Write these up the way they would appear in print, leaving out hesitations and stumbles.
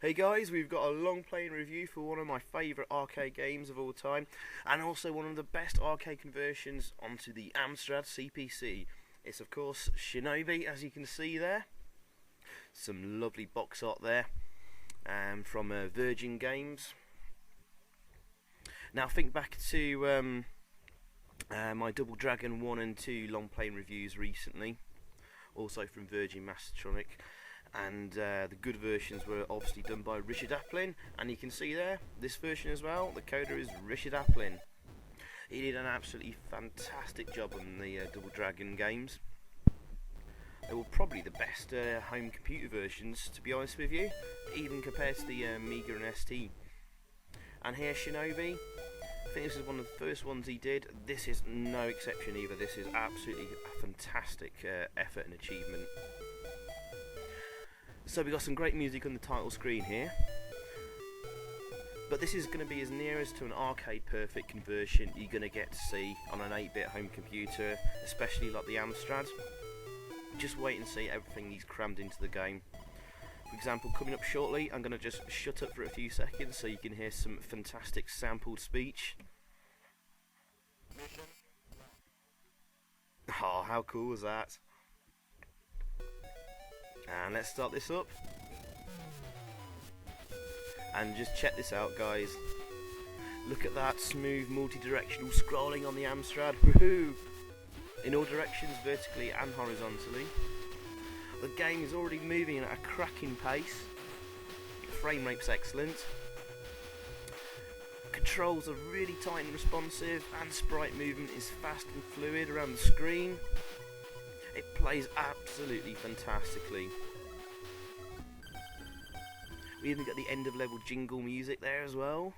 Hey guys, we've got a long playing review for one of my favourite arcade games of all time, and also one of the best arcade conversions onto the Amstrad CPC. It's of course Shinobi, as you can see there. Some lovely box art there from Virgin Games. Now think back to my Double Dragon 1 and 2 long playing reviews recently, also from Virgin Mastertronic. And the good versions were obviously done by Richard Aplin, and you can see there, this version as well, the coder is Richard Aplin. He did an absolutely fantastic job on the Double Dragon games. They were probably the best home computer versions, to be honest with you, even compared to the Amiga and ST. And here Shinobi, I think this is one of the first ones he did. This is no exception either. This is absolutely a fantastic effort and achievement. So we got some great music on the title screen here, but this is going to be as near as to an arcade perfect conversion you're going to get to see on an 8-bit home computer, especially like the Amstrad. Just wait and see everything he's crammed into the game. For example, coming up shortly, I'm going to just shut up for a few seconds so you can hear some fantastic sampled speech. Oh, how cool was that? And let's start this up. And just check this out, guys. Look at that smooth multi-directional scrolling on the Amstrad. Woohoo! In all directions, vertically and horizontally. The game is already moving at a cracking pace. The frame rate's excellent. Controls are really tight and responsive, and sprite movement is fast and fluid around the screen. It plays absolutely fantastically. We even got the end of level jingle music there as well.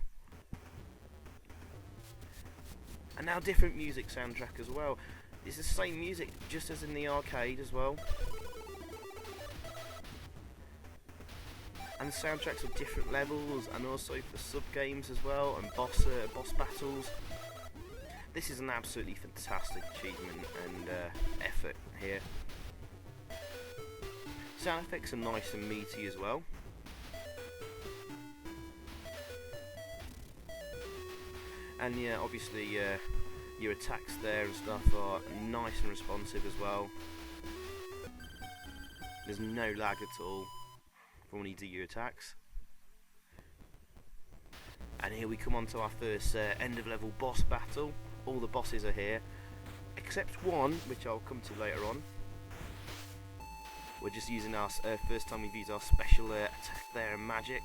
And now different music soundtrack as well. It's the same music just as in the arcade as well. And the soundtracks of different levels, and also for sub games as well, and boss battles. This is an absolutely fantastic achievement and effort here. Sound effects are nice and meaty as well. And yeah, obviously your attacks there and stuff are nice and responsive as well. There's no lag at all for when you do your attacks. And here we come on to our first end of level boss battle. All the bosses are here, except one, which I'll come to later on. We're just using our first time we've used our special attack there, and magic.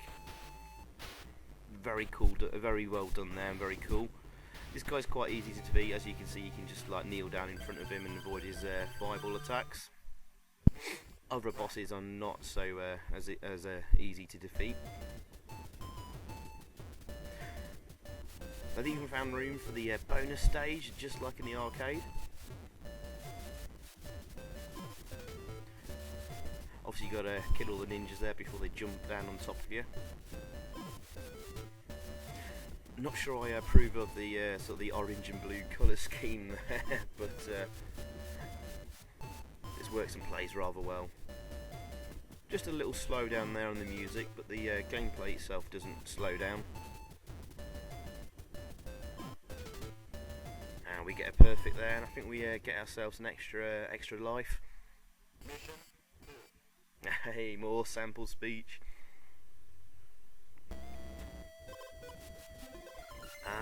Very cool, very well done there, and very cool. This guy's quite easy to defeat, as you can see. You can just like kneel down in front of him and avoid his fireball attacks. Other bosses are not so as easy to defeat. I've even found room for the bonus stage, just like in the arcade. Obviously you got to kill all the ninjas there before they jump down on top of you. Not sure I approve of the sort of the orange and blue colour scheme there, but this works and plays rather well. Just a little slow down there on the music, but the gameplay itself doesn't slow down. We get a perfect there, and I think we get ourselves an extra life. Hey, more sample speech.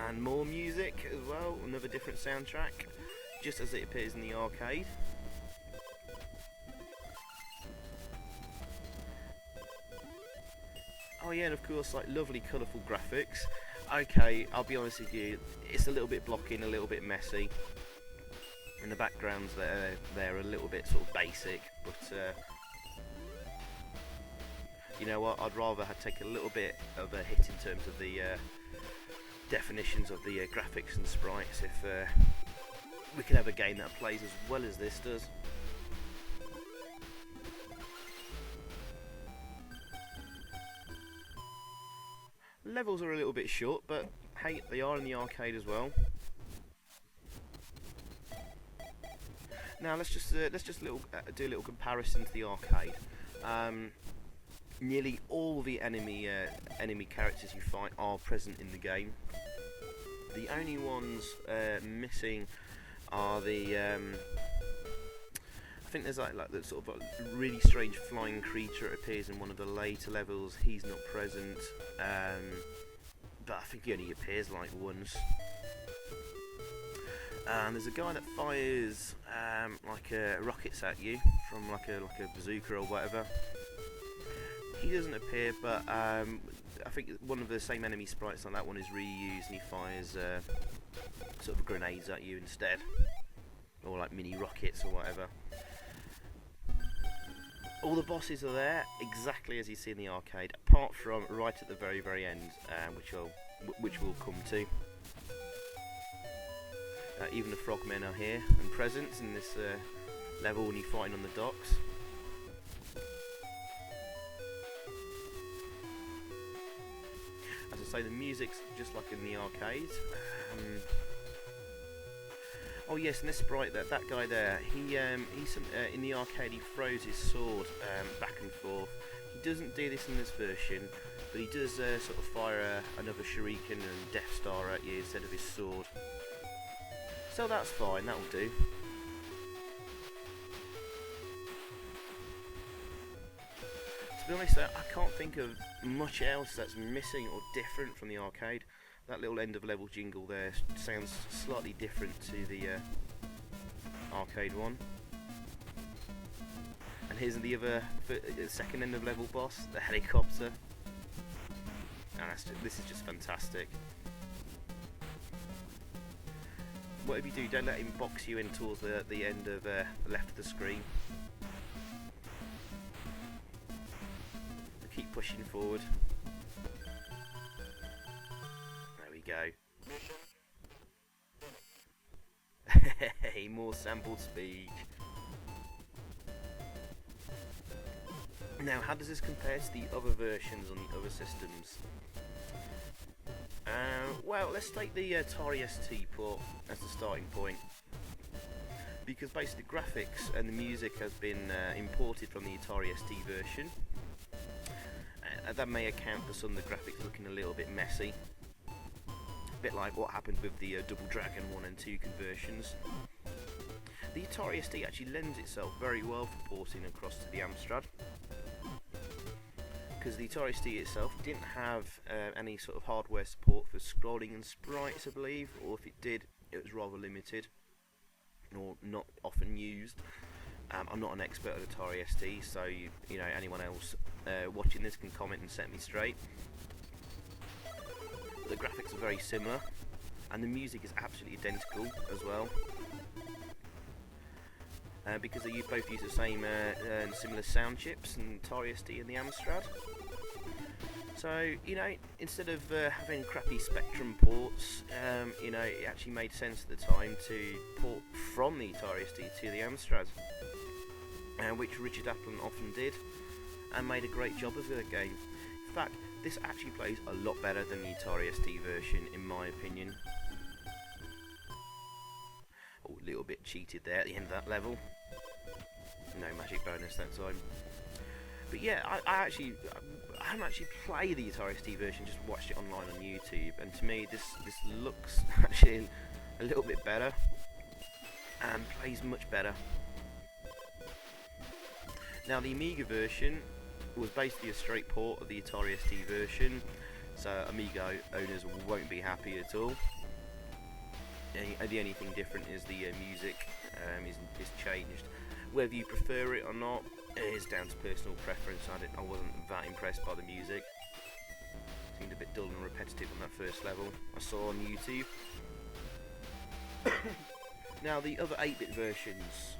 And more music as well, another different soundtrack, just as it appears in the arcade. Oh yeah, and of course, like lovely colourful graphics. Okay, I'll be honest with you, it's a little bit blocking, a little bit messy, and the backgrounds they're a little bit sort of basic, but you know what, I'd rather take a little bit of a hit in terms of the definitions of the graphics and sprites if we can have a game that plays as well as this does. Levels are a little bit short, but hey, they are in the arcade as well. Now let's just do a little comparison to the arcade. nearly all the enemy characters you fight are present in the game. The only ones missing are the I think there's like the sort of really strange flying creature that appears in one of the later levels. He's not present, but I think he only appears like once. There's a guy that fires like rockets at you from like a bazooka or whatever. He doesn't appear, but I think one of the same enemy sprites on that one is reused, and he fires sort of grenades at you instead, or like mini rockets or whatever. All the bosses are there exactly as you see in the arcade, apart from right at the very end, which we'll come to. Even the frogmen are here and present in this level when you're fighting on the docks. As I say, the music's just like in the arcade. Oh yes, and this sprite, that guy there, he's in the arcade. He throws his sword back and forth. He doesn't do this in this version, but he does sort of fire another shuriken and Death Star at you instead of his sword. So that's fine, that'll do. To be honest, I can't think of much else that's missing or different from the arcade. That little end of level jingle there sounds slightly different to the arcade one. And here's the other second end of level boss, the helicopter. And this is just fantastic. Whatever you do, don't let him box you in towards the end of the left of the screen. So keep pushing forward. There we go. Hey, more sample speed. Now, how does this compare to the other versions on the other systems? Well, let's take the Atari ST port as the starting point, because basically the graphics and the music has been imported from the Atari ST version. That may account for some of the graphics looking a little bit messy, a bit like what happened with the Double Dragon 1 and 2 conversions. The Atari ST actually lends itself very well for porting across to the Amstrad, because the Atari ST itself didn't have any sort of hardware support for scrolling and sprites, I believe, or if it did, it was rather limited or not often used. I'm not an expert at Atari ST, so you know, anyone else watching this can comment and set me straight. But the graphics are very similar, and the music is absolutely identical as well. Because they both use the same similar sound chips, and Atari ST and the Amstrad. So, you know, instead of having crappy Spectrum ports, you know, it actually made sense at the time to port from the Atari ST to the Amstrad, which Richard Aplin often did, and made a great job of the game. In fact, this actually plays a lot better than the Atari ST version, in my opinion. Oh, a little bit cheated there at the end of that level. No magic bonus that time. But yeah, I haven't actually played the Atari ST version, just watched it online on YouTube, and to me this looks actually a little bit better and plays much better. Now the Amiga version was basically a straight port of the Atari ST version, so Amiga owners won't be happy at all. The only thing different is the music is changed. Whether you prefer it or not is down to personal preference. I wasn't that impressed by the music. Seemed a bit dull and repetitive on that first level I saw on YouTube. Now the other 8-bit versions.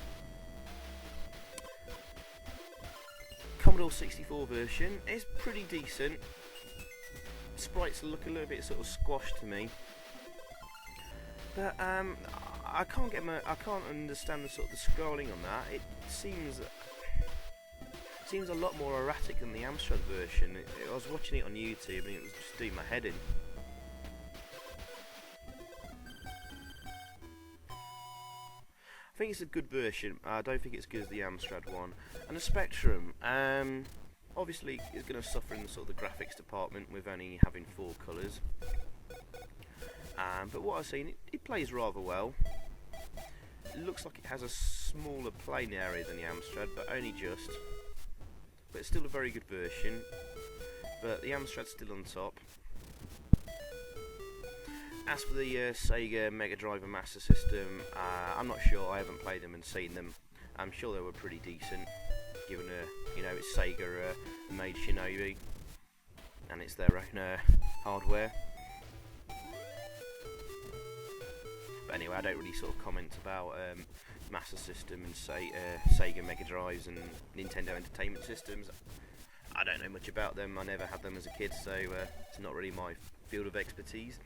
Commodore 64 version is pretty decent. Sprites look a little bit sort of squashed to me. But I can't understand the sort of the scrolling on that. It seems a lot more erratic than the Amstrad version. I was watching it on YouTube and it was just doing my head in. I think it's a good version. I don't think it's as good as the Amstrad one. And the Spectrum, Obviously, it's going to suffer in the sort of the graphics department with only having 4 colours. But what I've seen, it plays rather well. It looks like it has a smaller playing area than the Amstrad, but only just. But it's still a very good version. But the Amstrad's still on top. As for the Sega Mega Drive and Master System, I'm not sure. I haven't played them and seen them. I'm sure they were pretty decent, given it's Sega made Shinobi, and it's their own hardware. But anyway, I don't really sort of comment about Master System and Sega Mega Drives and Nintendo Entertainment Systems. I don't know much about them. I never had them as a kid, so it's not really my field of expertise.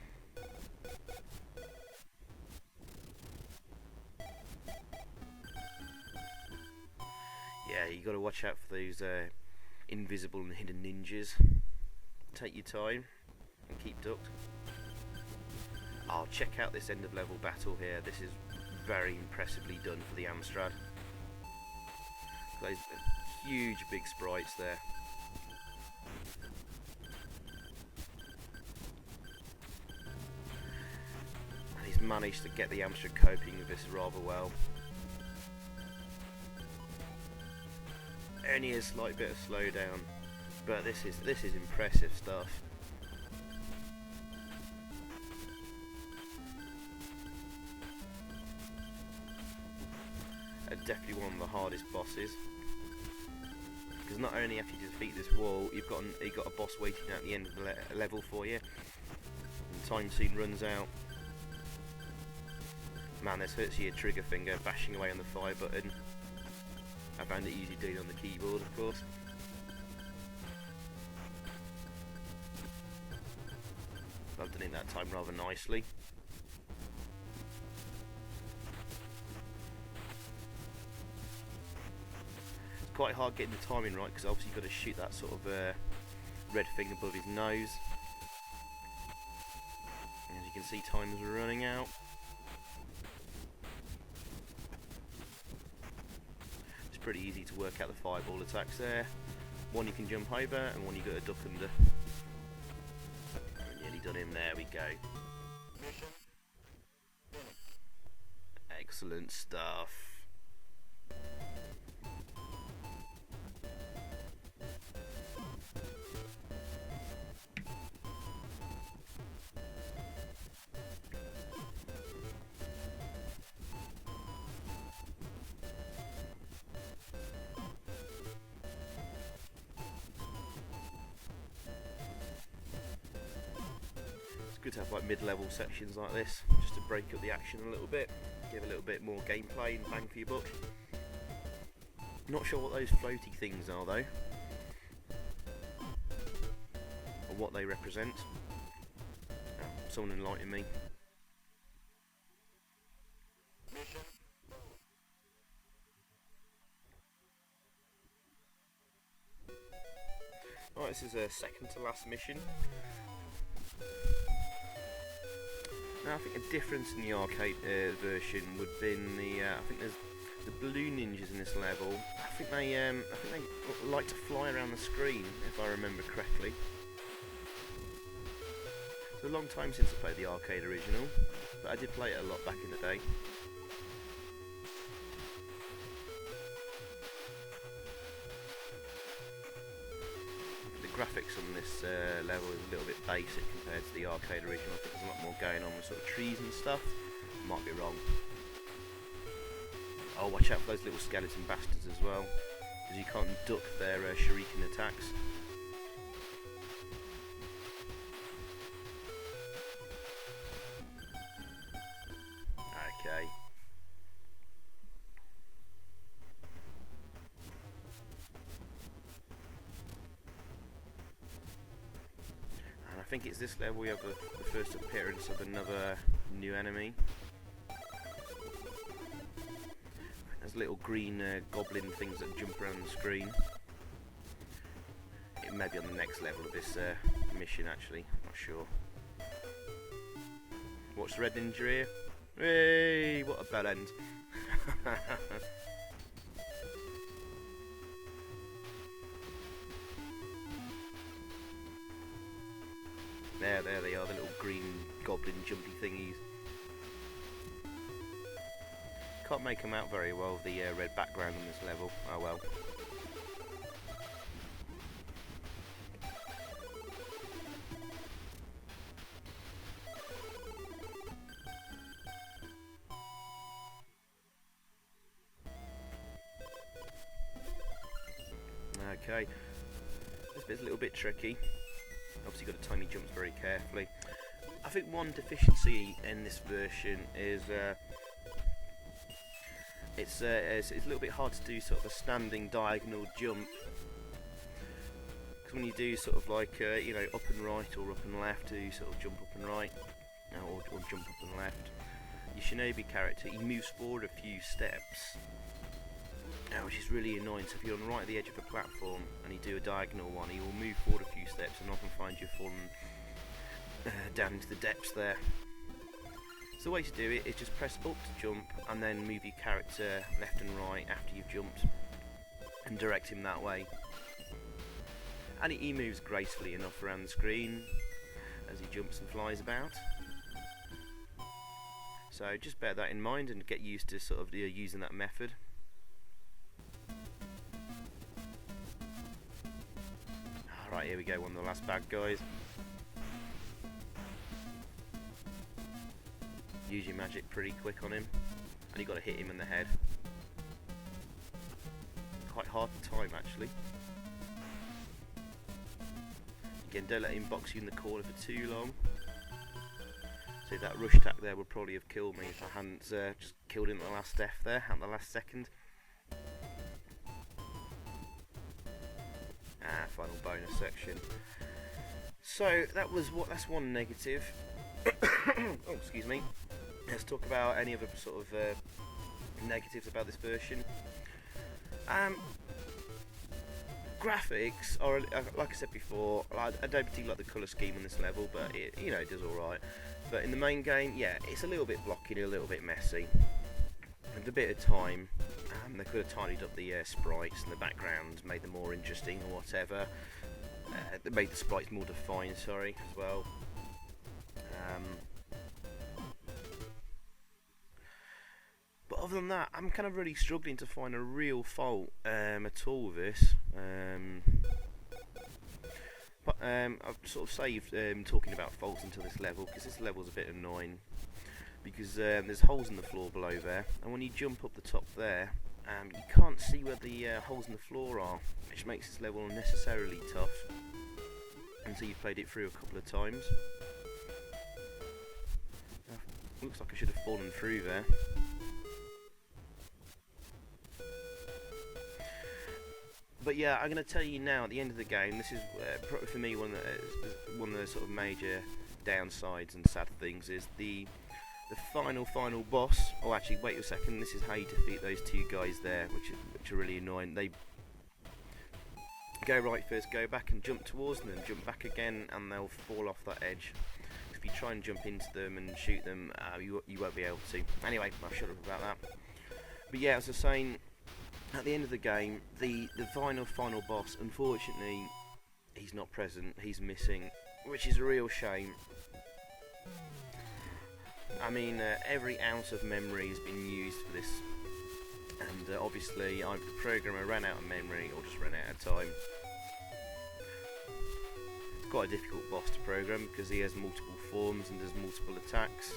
Yeah, you got to watch out for those invisible and hidden ninjas. Take your time and keep ducked. Oh, check out this end of level battle here. This is very impressively done for the Amstrad. Those huge big sprites there. And he's managed to get the Amstrad coping with this rather well. Only a slight bit of slowdown, but this is impressive stuff. Definitely one of the hardest bosses, because not only after you defeat this wall, you've got a boss waiting at the end of the level for you, and time soon runs out. Man, this hurts your trigger finger bashing away on the fire button. I found it easy doing on the keyboard, of course. I've done it that time rather nicely. It's quite hard getting the timing right, because obviously you've got to shoot that sort of red thing above his nose. As you can see, time is running out. Pretty easy to work out the fireball attacks there. One you can jump over, and one you got to duck under. Nearly done him. There we go. Excellent stuff. It's good to have like mid-level sections like this, just to break up the action a little bit, give a little bit more gameplay and bang for your buck. Not sure what those floaty things are though, or what they represent. Someone enlighten me. Right, this is a second to last mission. Now, I think a difference in the arcade version would be I think there's the blue ninjas in this level. I think they like to fly around the screen, if I remember correctly. It's a long time since I played the arcade original, but I did play it a lot back in the day. Graphics on this level is a little bit basic compared to the arcade original. I think there's a lot more going on with sort of trees and stuff. Might be wrong. Oh, watch out for those little skeleton bastards as well, because you can't duck their shuriken attacks. Okay. I think it's this level we have the first appearance of another new enemy. There's little green goblin things that jump around the screen. It may be on the next level of this mission actually, I'm not sure. Watch the red ninja here. Hey, what a bell end. There they are, the little green goblin jumpy thingies. Can't make them out very well with the red background on this level. Oh well. Okay, this bit's a little bit tricky. Obviously got to time your jumps very carefully. I think one deficiency in this version is it's a little bit hard to do sort of a standing diagonal jump. Because when you do sort of like you know, up and right or up and left, to sort of jump up and right or jump up and left, your Shinobi character, he moves forward a few steps. Which is really annoying. So if you're on right at the edge of a platform and you do a diagonal one, he will move forward a few steps and often find you falling down into the depths there. So the way to do it is just press up to jump and then move your character left and right after you've jumped and direct him that way. And he moves gracefully enough around the screen as he jumps and flies about. So just bear that in mind and get used to sort of using that method. Right, here we go, one of the last bad guys. Use your magic pretty quick on him, and you got to hit him in the head. Quite hard to time actually. Again, don't let him box you in the corner for too long. So that rush attack there would probably have killed me if I hadn't just killed him at the last death there, at the last second. Final bonus section. So that's one negative. Oh, excuse me. Let's talk about any other sort of negatives about this version. Graphics are, like I said before, I don't particularly like the colour scheme on this level, but it does alright. But in the main game, yeah, it's a little bit blocky, a little bit messy. With a bit of time, they could have tidied up the sprites and the backgrounds, made them more interesting or whatever. They made the sprites more defined, sorry, as well. But other than that, I'm kind of really struggling to find a real fault at all with this. But I've sort of saved talking about faults until this level, because this level's a bit annoying. Because there's holes in the floor below there, and when you jump up the top there, you can't see where the holes in the floor are, which makes this level unnecessarily tough until you've played it through a couple of times. Looks like I should have fallen through there. But yeah, I'm going to tell you now, at the end of the game, this is probably for me one of the sort of major downsides and sad things is the final boss. Oh, actually, wait a second. This is how you defeat those two guys there, which are really annoying. They go right first, go back and jump towards them, then jump back again, and they'll fall off that edge. If you try and jump into them and shoot them, you won't be able to. Anyway, I'll shut up about that. But yeah, as I was saying, at the end of the game, the final boss, unfortunately, he's not present. He's missing, which is a real shame. I mean, every ounce of memory has been used for this, and obviously either the programmer ran out of memory or just ran out of time. It's quite a difficult boss to program because he has multiple forms and does multiple attacks.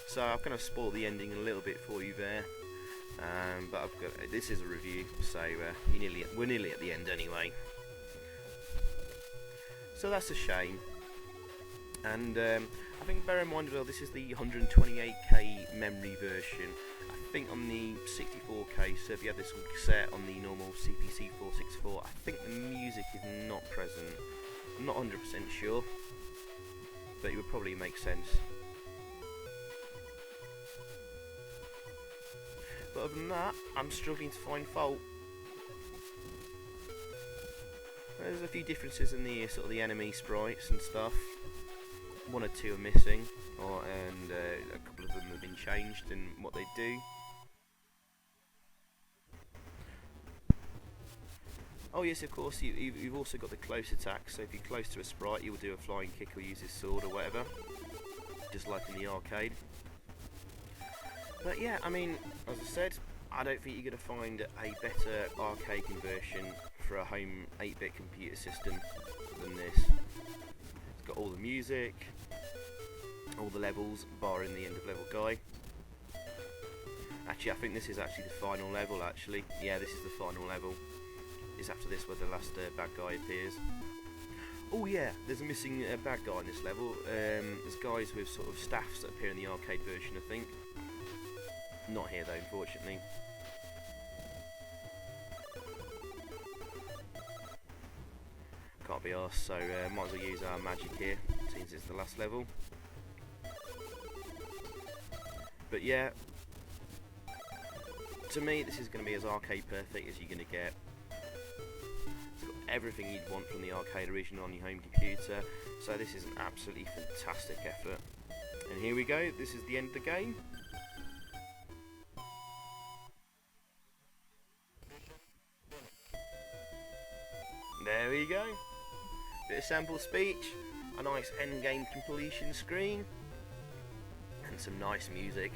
So I've kind of spoiled the ending a little bit for you there, but this is a review, so we're nearly at the end anyway. So that's a shame. And I think bear in mind as well, this is the 128k memory version. I think on the 64k, so if you have this all set on the normal CPC 464, I think the music is not present. I'm not 100% sure, but it would probably make sense. But other than that, I'm struggling to find fault. There's a few differences in the sort of the enemy sprites and stuff. One or two are missing, and a couple of them have been changed in what they do. Oh yes, of course, you've also got the close attack, so if you're close to a sprite, you'll do a flying kick or use his sword or whatever, just like in the arcade. But yeah, I mean, as I said, I don't think you're going to find a better arcade conversion for a home 8-bit computer system than this. It's got all the music, all the levels, barring the end of level guy. Actually, I think this is actually the final level, actually. Yeah, this is the final level. It's after this where the last bad guy appears. Oh yeah, there's a missing bad guy in this level. There's guys with sort of staffs that appear in the arcade version, I think. Not here though, unfortunately. Can't be arsed, so might as well use our magic here, since it's the last level. But yeah, to me this is going to be as arcade perfect as you're going to get. It's got everything you'd want from the arcade original on your home computer, so this is an absolutely fantastic effort. And here we go, this is the end of the game. There we go. Bit of sample speech, a nice end game completion screen, and some nice music.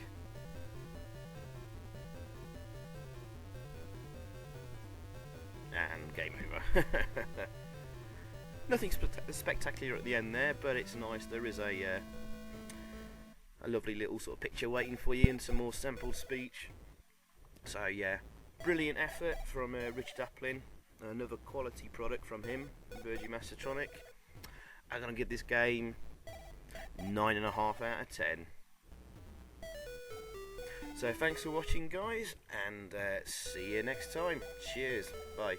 And game over. Nothing spectacular at the end there, but it's nice. There is a lovely little sort of picture waiting for you and some more sample speech. So yeah, brilliant effort from Richard Aplin. Another quality product from him, Virgin Mastertronic. I'm going to give this game 9.5 out of 10. So thanks for watching guys, and see you next time. Cheers, bye.